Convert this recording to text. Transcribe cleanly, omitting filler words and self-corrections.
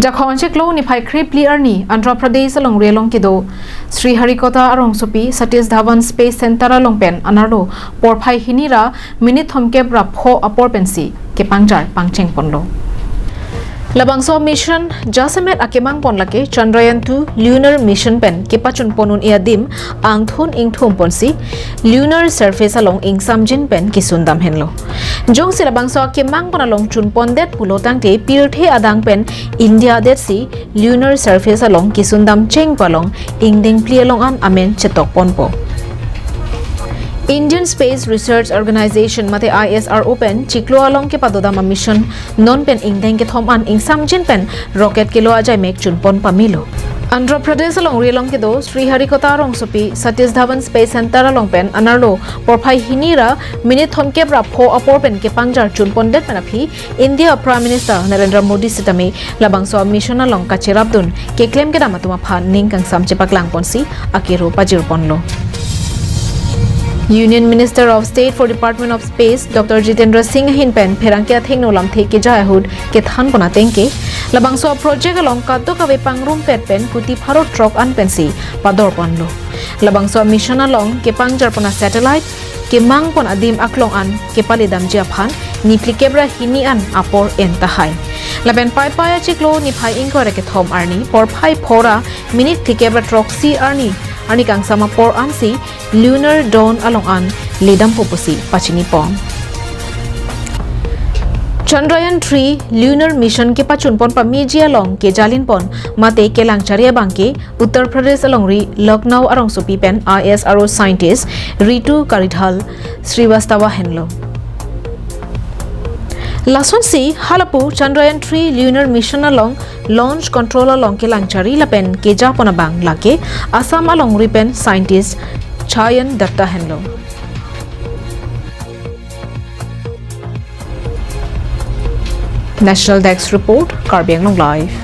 Jakhon cheklo ni phai krip clear ni Andhra Pradesh along relong kido Sri Harikota arong sopi Satish Dhawan Space Center along pen anarlo por phai hinira minute thomke bra pho apor pensi kepangjar pangcheng ponlo Labangso mission Jasamet akemang ponlake Chandrayaan-3 lunar mission pen kichunpon iadim angthun ingthum ponsi lunar surface along ing samjin pen kisundam henlo jong silabangso akemang ponalong chunpon det pulotang te pirthe adang pen India det si lunar surface along kisundam cheng palong ingding plialong an amen chetok ponpo Indian Space Research Organization mate ISRO pen chiklo along ke padodama mission non pen ingdeng ke thom an ingsam jin pen rocket kilo ajai mek chunpon pamilo Andhra Pradesh along relong ke do Sri Harikota arong sopi Satish Dhawan Space Center along pen anarlo porphai hinira minute thom ke bra pho apor pen ke pangjar chunpon det panaphi India Prime Minister Narendra Modi sitame labangso mission along ka cherabdun ke claim ke damatuma phan ning kang sam chepak lang ponsi akero pajir ponlo Union Minister of State for Department of Space Dr. Jitendra Singh Hinpen Pherangkia Thengno lamthe ke jayahud ke than pona tengke labangso project along kaddo kawe pangrum pet pen puti pharo truck an pensi pador ponlo labangso mission along ke pangjar pona satellite ke mang pon adim aklong an ke palidam jia phan ni plikebra hini an apor en tahai laben pai paya chiklo ni phai ingkore ke thom arni por phai phora minute plikebra truck si arni Ani kang sama por ansi lunar dawn along an ledam poposi pachini pon Chandrayaan-3 lunar mission ke pachunpon pamiji along ke jalin pon mate ke langcharia bangke Uttar Pradesh along ri Lucknow arong sopi pen ISRO scientist Ritu Karidhal Srivastava henlo Lason si halapu Chandrayaan-3 lunar mission along launch control along ke langchari lapen ke japona bang lake Assam along ripen scientist Chayan Datta henlo National Desk Report Karbi Anglong Live